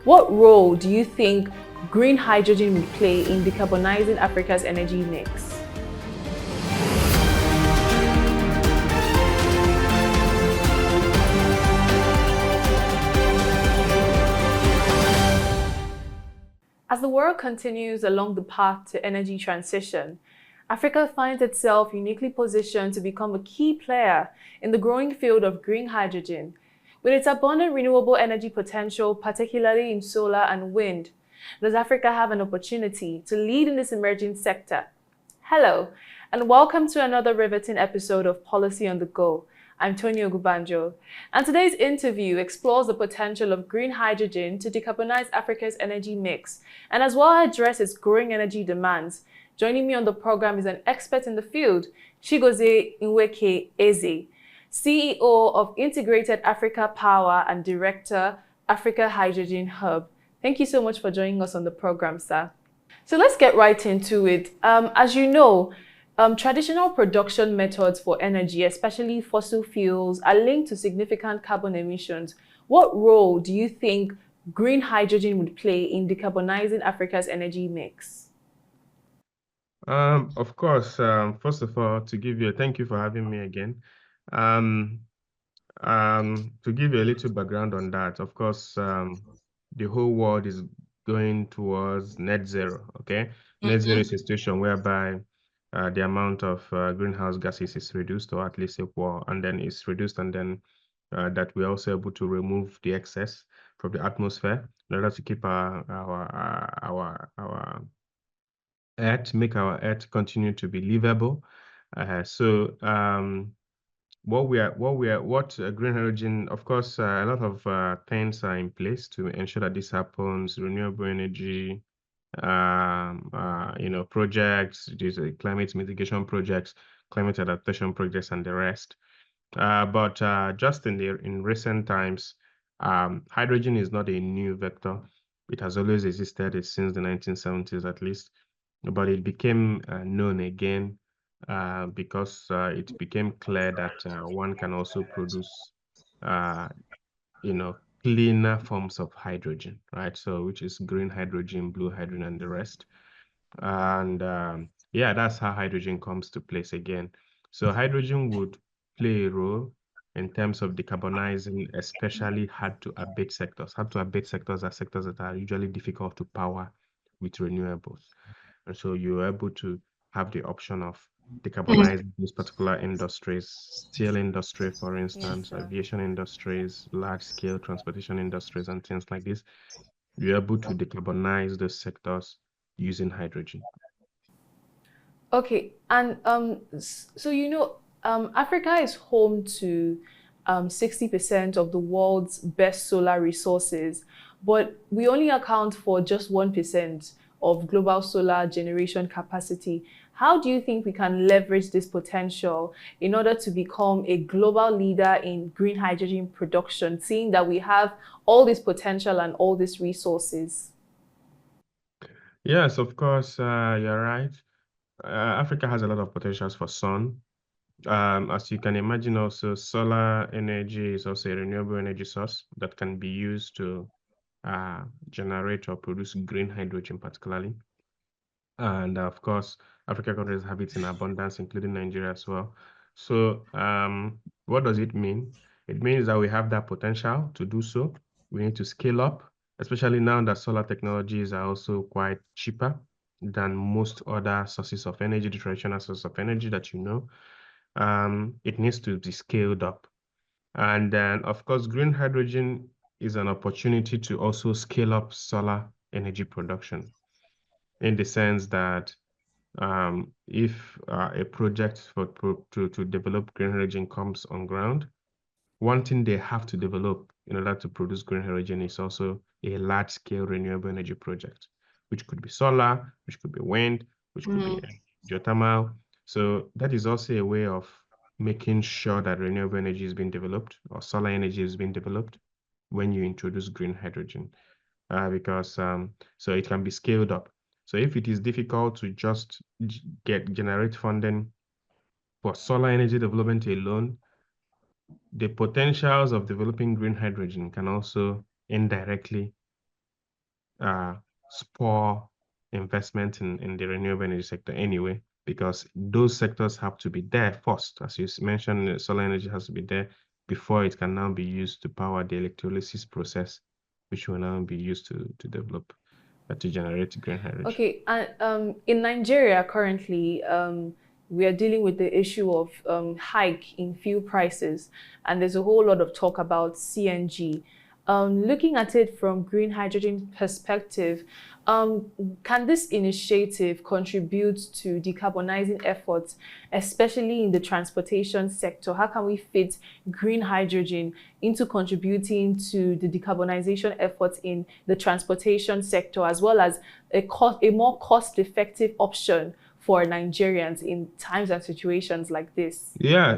What role do you think green hydrogen will play in decarbonizing Africa's energy mix? As the world continues along the path to energy transition, Africa finds itself uniquely positioned to become a key player in the growing field of green hydrogen. With its abundant renewable energy potential, particularly in solar and wind, does Africa have an opportunity to lead in this emerging sector? Hello, and welcome to another riveting episode of Policy on the Go. I'm Tony Ogubanjo, and today's interview explores the potential of green hydrogen to decarbonize Africa's energy mix and as well address its growing energy demands. Joining me on the program is an expert in the field, Chigozie Nweke Eze, CEO of Integrated Africa Power and Director, Africa Hydrogen Hub. Thank you so much for joining us on the program, sir. So let's get right into it. As you know, traditional production methods for energy, especially fossil fuels, are linked to significant carbon emissions. What role do you think green hydrogen would play in decarbonizing Africa's energy mix? Of course, first of all, thank you for having me again. Um, to give you a little background on that, of course, the whole world is going towards net zero, okay? Net zero is a situation whereby the amount of greenhouse gases is reduced or at least equal, and then it's reduced, and then that we're also able to remove the excess from the atmosphere in order to keep our Earth, make our Earth continue to be livable. What green hydrogen, of course, a lot of things are in place to ensure that this happens. Renewable energy, projects, these climate mitigation projects, climate adaptation projects, and the rest. But just in recent times, hydrogen is not a new vector. It has always existed since the 1970s, at least, but it became known again because it became clear that one can also produce, uh, cleaner forms of hydrogen, right? So, which is green hydrogen, blue hydrogen, and the rest. And yeah, that's how hydrogen comes to place again. So hydrogen would play a role in terms of decarbonizing, especially hard to abate sectors. Hard to abate sectors are sectors that are usually difficult to power with renewables. And so you're able to have the option of decarbonizing these particular industries, steel industry, for Yes, instance, sir. aviation industries, large scale transportation industries, and things like this. You're able to decarbonize those sectors using hydrogen. Okay, and so Africa is home to 60% of the world's best solar resources, but we only account for just 1% of global solar generation capacity. How do you think we can leverage this potential in order to become a global leader in green hydrogen production, seeing that we have all this potential and all these resources? Yes, of course, you're right. Africa has a lot of potentials for sun. As you can imagine, also solar energy is also a renewable energy source that can be used to generate or produce green hydrogen, particularly. And of course, African countries have it in abundance, including Nigeria as well. So, what does it mean? It means that we have that potential to do so. We need to scale up, especially now that solar technologies are also quite cheaper than most other sources of energy, the traditional sources of energy that you know. It needs to be scaled up. And then, of course, green hydrogen is an opportunity to also scale up solar energy production in the sense that if a project to develop green hydrogen comes on ground, one thing they have to develop in order to produce green hydrogen is also a large-scale renewable energy project, which could be solar, which could be wind, which could be geothermal. So that is also a way of making sure that renewable energy is being developed or solar energy is being developed when you introduce green hydrogen, because so it can be scaled up. So if it is difficult to just generate funding for solar energy development alone, the potentials of developing green hydrogen can also indirectly spur investment in the renewable energy sector anyway, because those sectors have to be there first. As you mentioned, solar energy has to be there before it can now be used to power the electrolysis process, which will now be used to develop to generate green hydrogen. Okay, and in Nigeria currently, we are dealing with the issue of hike in fuel prices, and there's a whole lot of talk about CNG. Looking at it from green hydrogen perspective, can this initiative contribute to decarbonizing efforts, especially in the transportation sector? How can we fit green hydrogen into contributing to the decarbonization efforts in the transportation sector, as well as a more cost-effective option for Nigerians in times and situations like this? Yeah.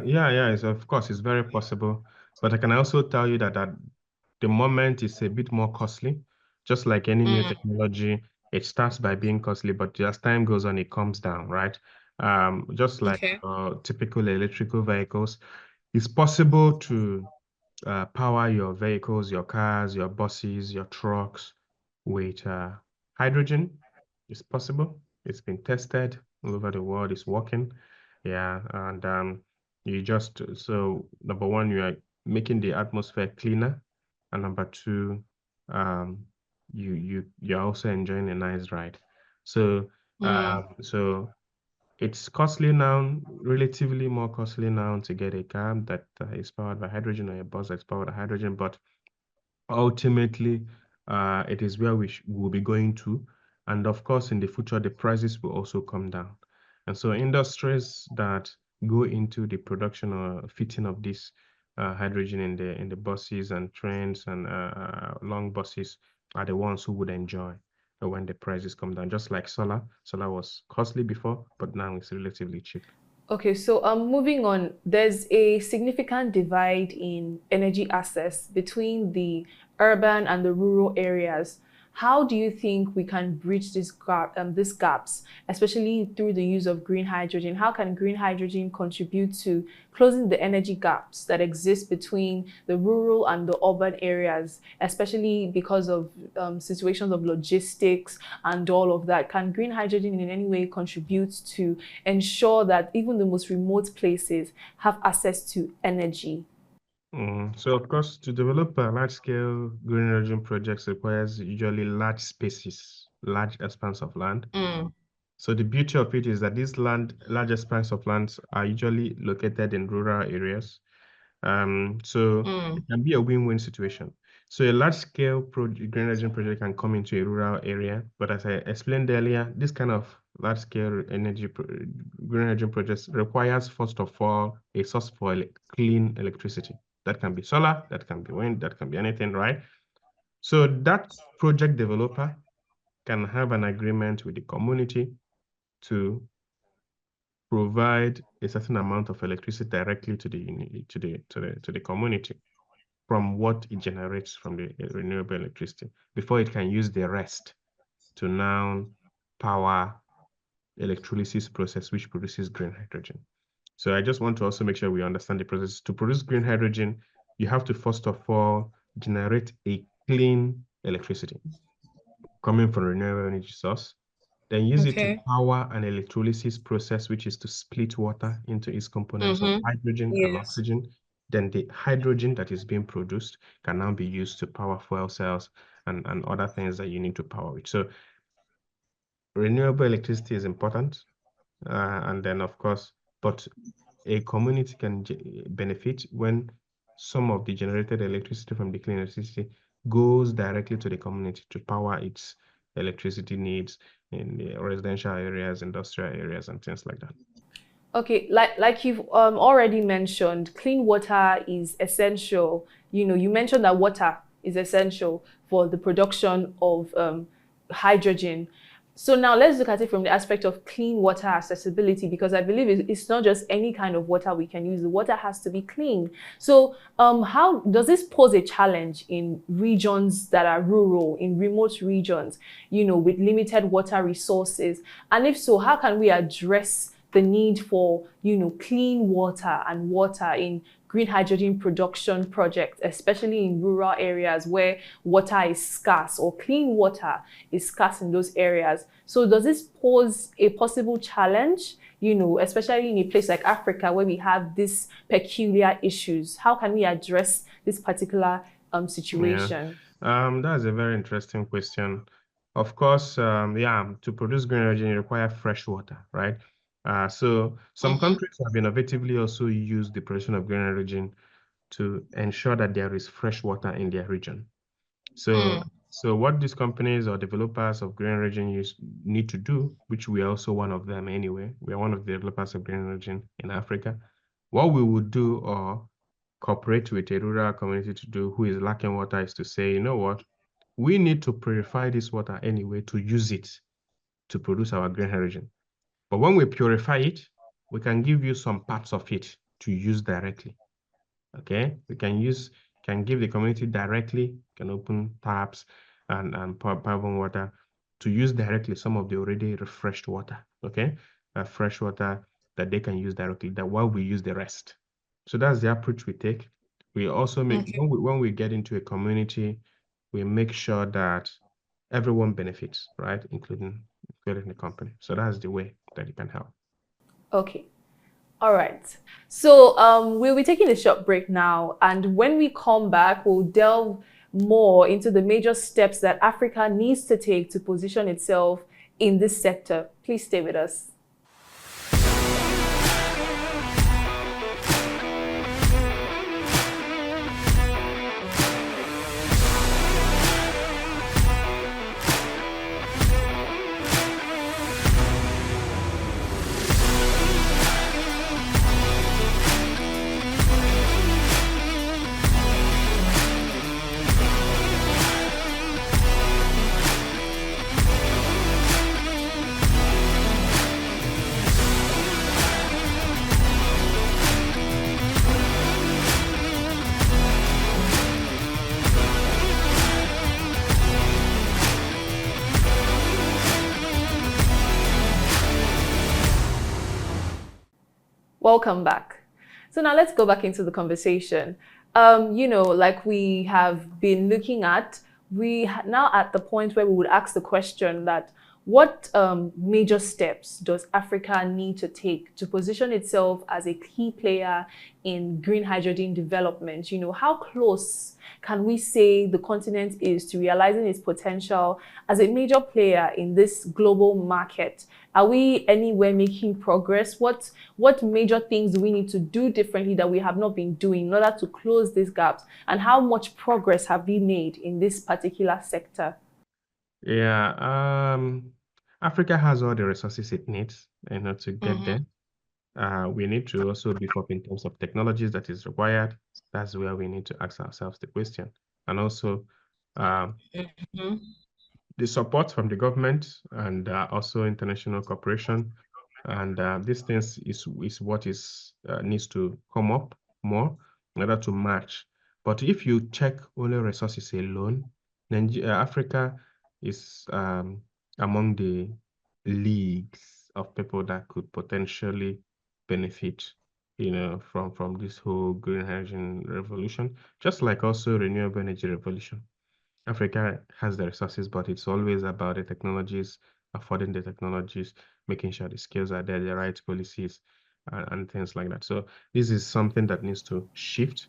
Of course, it's very possible. But I can also tell you that at the moment it's a bit more costly. Just like any new technology, it starts by being costly, but as time goes on, it comes down, right? Just like Okay. typical electrical vehicles, it's possible to power your vehicles, your cars, your buses, your trucks with hydrogen. It's possible. It's been tested all over the world. It's working. Yeah, and you just so number one, you are making the atmosphere cleaner, and number two, um, you're also enjoying a nice ride. So so it's costly now, relatively more costly now to get a car that is powered by hydrogen or a bus that's powered by hydrogen, but ultimately, it is where will be going to. And of course, in the future, the prices will also come down. And so industries that go into the production or fitting of this hydrogen in the buses and trains and long buses are the ones who would enjoy when the prices come down. Just like solar. Solar was costly before, but now it's relatively cheap. Okay, so moving on, there's a significant divide in energy access between the urban and the rural areas. How do you think we can bridge these gaps, especially through the use of green hydrogen? How can green hydrogen contribute to closing the energy gaps that exist between the rural and the urban areas, especially because of situations of logistics and all of that? Can green hydrogen in any way contribute to ensure that even the most remote places have access to energy? So of course, to develop a large-scale green hydrogen projects requires usually large spaces, large expanse of land. So the beauty of it is that these large expanse of lands are usually located in rural areas. So it can be a win-win situation. So a large-scale green hydrogen project can come into a rural area, but as I explained earlier, this kind of large-scale green hydrogen projects requires, first of all, a source for clean electricity. That can be solar, that can be wind, that can be anything, right? So that project developer can have an agreement with the community to provide a certain amount of electricity directly to the community from what it generates from the renewable electricity before it can use the rest to now power electrolysis process, which produces green hydrogen. So I just want to also make sure we understand the process. To produce green hydrogen, you have to first of all generate a clean electricity coming from a renewable energy source, then use it to Okay. power an electrolysis process, which is to split water into its components of hydrogen and Yes. oxygen. Then the hydrogen that is being produced can now be used to power fuel cells and other things that you need to power with. So renewable electricity is important. And then, of course, but a community can benefit when some of the generated electricity from the clean electricity goes directly to the community to power its electricity needs in the residential areas, industrial areas, and things like that. Okay, like you've already mentioned, clean water is essential. You know, you mentioned that water is essential for the production of hydrogen. So now let's look at it from the aspect of clean water accessibility, because I believe it's not just any kind of water we can use. The water has to be clean. So how does this pose a challenge in regions that are rural, in remote regions, you know, with limited water resources? And if so, how can we address the need for, clean water and water in green hydrogen production projects, especially in rural areas where water is scarce or clean water is scarce in those areas. So does this pose a possible challenge, especially in a place like Africa where we have these peculiar issues? How can we address this particular situation? That's a very interesting question. Of course, to produce green hydrogen, you require fresh water, right? So some countries have innovatively also used the production of green hydrogen to ensure that there is fresh water in their region. So, so what these companies or developers of green hydrogen need to do, which we are also one of them anyway, we are one of the developers of green hydrogen in Africa. What we would do or cooperate with a rural community to do who is lacking water is to say, you know what, we need to purify this water anyway to use it to produce our green hydrogen. But when we purify it, we can give you some parts of it to use directly. Okay, we can give the community directly, can open taps and pipe on water to use directly some of the already refreshed water. Okay, fresh water that they can use directly, that while we use the rest. So that's the approach we take. We also make when we get into a community, we make sure that everyone benefits, right, including the company. So that's the way that it can help. Okay. All right. So we'll be taking a short break now. And when we come back, we'll delve more into the major steps that Africa needs to take to position itself in this sector. Please stay with us. Welcome back. So now let's go back into the conversation. Like we have been looking at, now at the point where we would ask the question that what major steps does Africa need to take to position itself as a key player in green hydrogen development? How close can we say the continent is to realizing its potential as a major player in this global market? Are we anywhere making progress? What major things do we need to do differently that we have not been doing in order to close these gaps? And how much progress have we made in this particular sector? Yeah, Africa has all the resources it needs, to get there. We need to also beef up in terms of technologies that is required. That's where we need to ask ourselves the question. And also, the support from the government and also international cooperation. And these things is what needs to come up more in order to match. But if you check only resources alone, Africa is among the leagues of people that could potentially benefit, from this whole green hydrogen revolution, just like also renewable energy revolution. Africa has the resources, but it's always about the technologies, affording the technologies, making sure the skills are there, the right policies, and things like that. So this is something that needs to shift.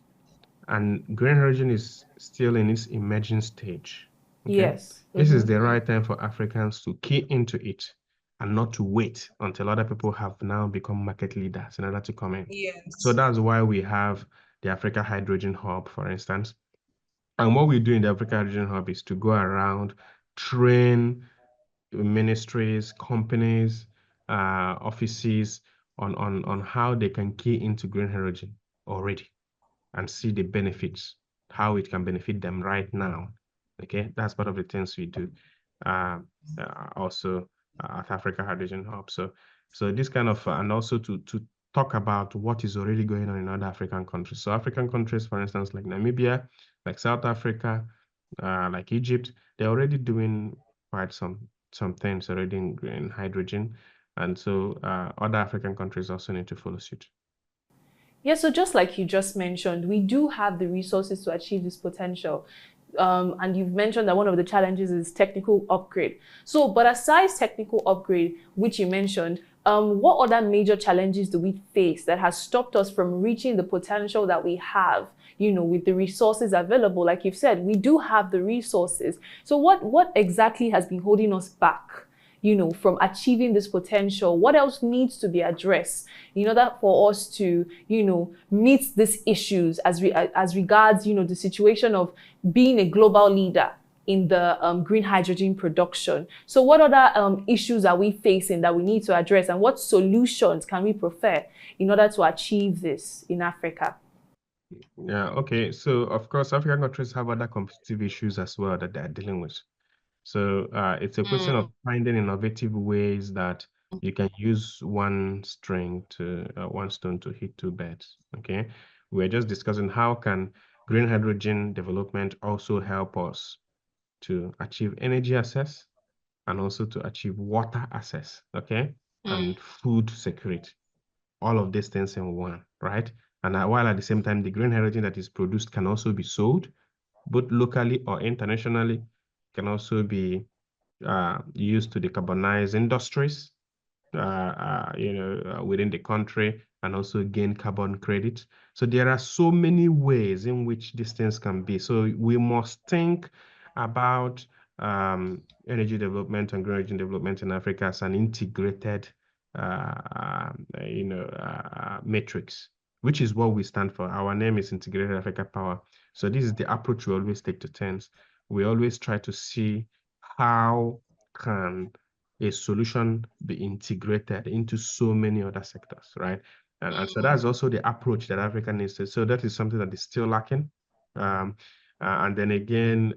And green hydrogen is still in its emerging stage. Okay? Yes. This is the right time for Africans to key into it and not to wait until other people have now become market leaders in order to come in. Yes. So that's why we have the Africa Hydrogen Hub, for instance. And what we do in the Africa Hydrogen Hub is to go around, train ministries, companies, offices on how they can key into green hydrogen already and see the benefits, how it can benefit them right now. Okay, that's part of the things we do also at Africa Hydrogen Hub. So this kind of, and also to talk about what is already going on in other African countries. So African countries, for instance, like Namibia, like South Africa, like Egypt, they're already doing quite some things already in green hydrogen. And so other African countries also need to follow suit. Yeah, so just like you just mentioned, we do have the resources to achieve this potential. And you've mentioned that one of the challenges is technical upgrade. So, but aside technical upgrade, which you mentioned, what other major challenges do we face that has stopped us from reaching the potential that we have? With the resources available, like you've said, we do have the resources. So, what exactly has been holding us back? From achieving this potential? What else needs to be addressed in order for us to, meet these issues as regards, the situation of being a global leader in the green hydrogen production? So what other issues are we facing that we need to address, and what solutions can we prefer in order to achieve this in Africa? Yeah, okay. So of course, African countries have other competitive issues as well that they're dealing with. So it's a question of finding innovative ways that you can use one string to one stone to hit two birds. Okay, we're just discussing how can green hydrogen development also help us to achieve energy access and also to achieve water access. Okay, and food security. All of these things in one, right? And while at the same time, the green hydrogen that is produced can also be sold, both locally or internationally, can also be used to decarbonize industries, within the country, and also gain carbon credits. So there are so many ways in which these things can be. So we must think about energy development and green energy development in Africa as an integrated, matrix, which is what we stand for. Our name is Integrated Africa Power. So this is the approach we always take to things. We always try to see how can a solution be integrated into so many other sectors, right? And so that's also the approach that Africa needs to. So that is something that is still lacking. And then again,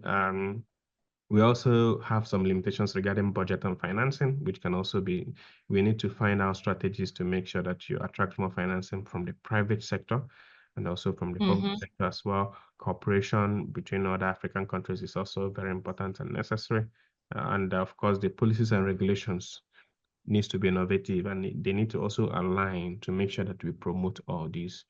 we also have some limitations regarding budget and financing, which can also be, we need to find out strategies to make sure that you attract more financing from the private sector and also from the public sector as well. Cooperation between other African countries is also very important and necessary. And of course, the policies and regulations needs to be innovative, and they need to also align to make sure that we promote all these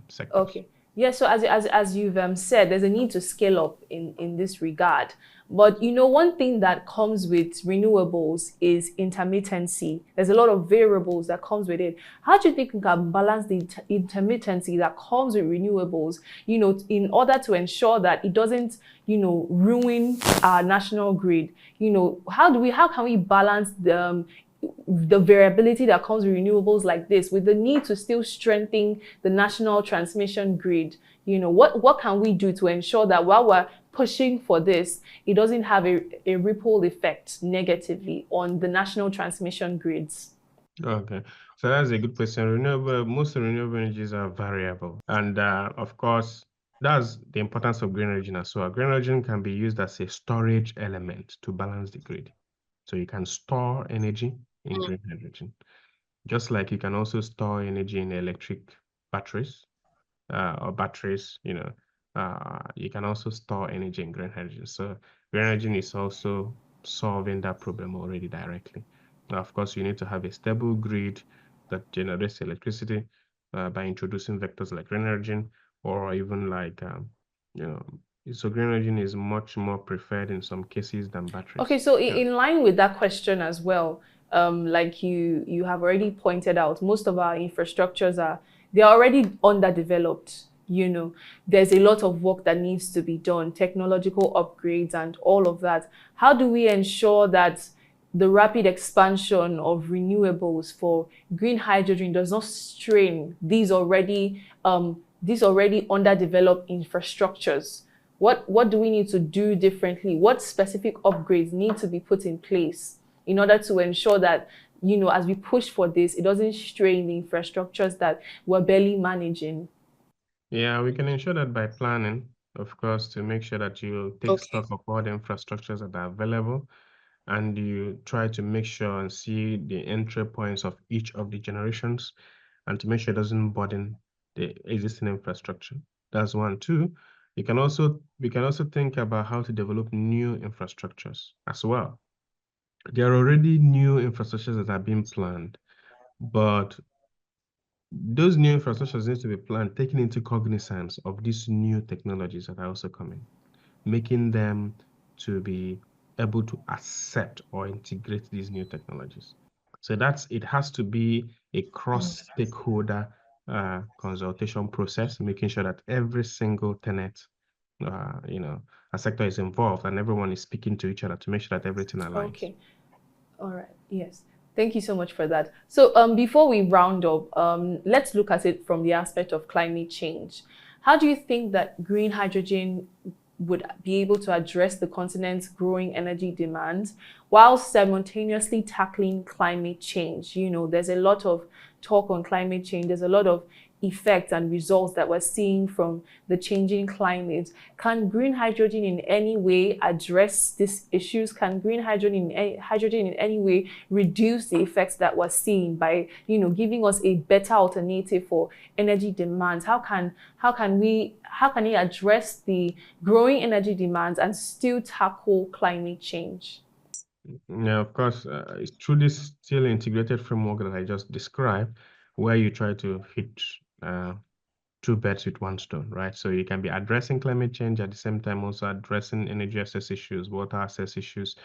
sectors. Okay. Yeah, so as you've said, there's a need to scale up in this regard. But one thing that comes with renewables is intermittency. There's a lot of variables that comes with it. How do you think we can balance the intermittency that comes with renewables, in order to ensure that it doesn't, ruin our national grid? How can we balance the variability that comes with renewables like this, with the need to still strengthen the national transmission grid? What can we do to ensure that while we're pushing for this, it doesn't have a ripple effect negatively on the national transmission grids? Okay, so that's a good question. Most renewable energies are variable. And of course, that's the importance of green hydrogen as well. Green hydrogen can be used as a storage element to balance the grid. So you can store energy in green hydrogen, just like you can also store energy in electric batteries or batteries, you can also store energy in green hydrogen. So green hydrogen is also solving that problem already directly. Now, of course, you need to have a stable grid that generates electricity by introducing vectors like green hydrogen, or even like, so green hydrogen is much more preferred in some cases than batteries. Okay, so in line with that question as well, like you have already pointed out, most of our infrastructures they're already underdeveloped. There's a lot of work that needs to be done, technological upgrades and all of that. How do we ensure that the rapid expansion of renewables for green hydrogen does not strain these already underdeveloped infrastructures? What do we need to do differently? What specific upgrades need to be put in place in order to ensure that, as we push for this, it doesn't strain the infrastructures that we're barely managing? Yeah, we can ensure that by planning, of course, to make sure that you take stock of all the infrastructures that are available, and you try to make sure and see the entry points of each of the generations, and to make sure it doesn't burden the existing infrastructure. That's one. Two, we can also think about how to develop new infrastructures as well. There are already new infrastructures that are being planned, but those new infrastructures need to be planned, taking into cognizance of these new technologies that are also coming, making them to be able to accept or integrate these new technologies. So it has to be a cross-stakeholder consultation process, making sure that every single tenant, a sector is involved and everyone is speaking to each other to make sure that everything aligns. Okay. All right. Yes. Thank you so much for that. So before we round up, let's look at it from the aspect of climate change. How do you think that green hydrogen would be able to address the continent's growing energy demands while simultaneously tackling climate change? There's a lot of talk on climate change. There's a lot of effects and results that we're seeing from the changing climate. Can green hydrogen in any way address these issues? Can green hydrogen in any way reduce the effects that we're seeing by, giving us a better alternative for energy demands? How can it address the growing energy demands and still tackle climate change? Yeah, of course, it's through this still integrated framework that I just described, where you try to hit two birds with one stone, right? So you can be addressing climate change at the same time also addressing energy access issues, water access issues,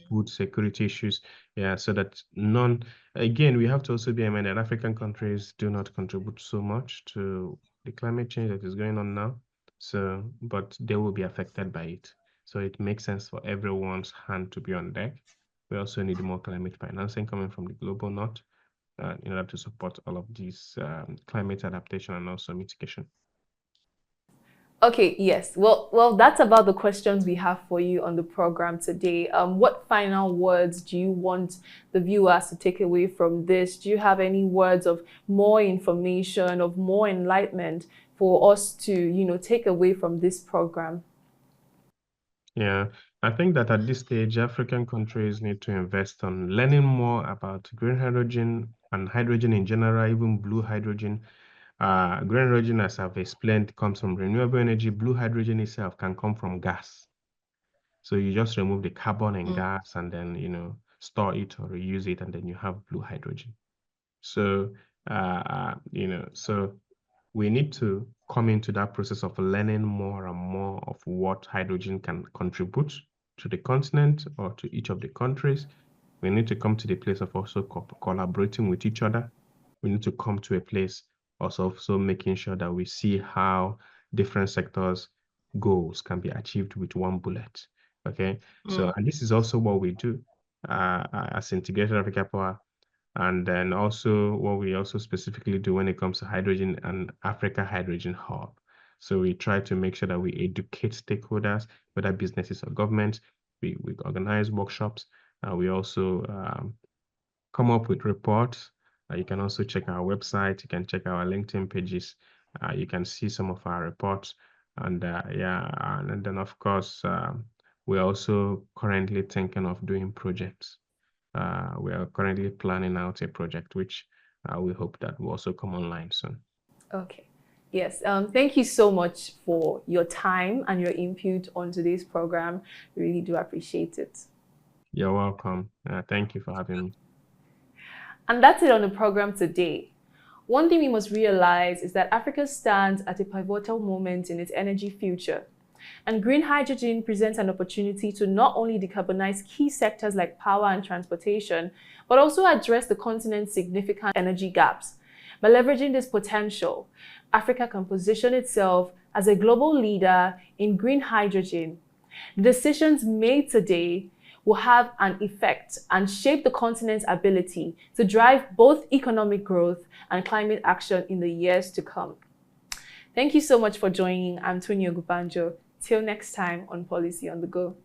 food security issues. Yeah, so that again, we have to also be aware that African countries do not contribute so much to the climate change that is going on now. So, but they will be affected by it. So it makes sense for everyone's hand to be on deck. We also need more climate financing coming from the global north in order to support all of these climate adaptation and also mitigation. Okay, yes. Well, that's about the questions we have for you on the program today. What final words do you want the viewers to take away from this? Do you have any words of more information, of more enlightenment for us to, take away from this program? Yeah, I think that at this stage, African countries need to invest on learning more about green hydrogen and hydrogen in general, even blue hydrogen. Green hydrogen, as I've explained, comes from renewable energy. Blue hydrogen itself can come from gas. So you just remove the carbon and gas and then, store it or reuse it, and then you have blue hydrogen. So, so we need to come into that process of learning more and more of what hydrogen can contribute to the continent or to each of the countries. We need to come to the place of also collaborating with each other. We need to come to a place also making sure that we see how different sectors' goals can be achieved with one bullet. Okay, so and this is also what we do as Integrated Africa Power. And then also what we also specifically do when it comes to hydrogen and Africa Hydrogen Hub. So we try to make sure that we educate stakeholders, whether businesses or governments. We organize workshops. We also come up with reports. You can also check our website. You can check our LinkedIn pages. You can see some of our reports. And and then of course, we're also currently thinking of doing projects. We are currently planning out a project which we hope that will also come online soon. Okay. Yes. Thank you so much for your time and your input on today's program. We really do appreciate it. You're welcome. Thank you for having me. And that's it on the program today. One thing we must realize is that Africa stands at a pivotal moment in its energy future. And green hydrogen presents an opportunity to not only decarbonize key sectors like power and transportation, but also address the continent's significant energy gaps. By leveraging this potential, Africa can position itself as a global leader in green hydrogen. The decisions made today will have an effect and shape the continent's ability to drive both economic growth and climate action in the years to come. Thank you so much for joining. I'm Tony Ogubanjo. Till next time on Policy on the Go.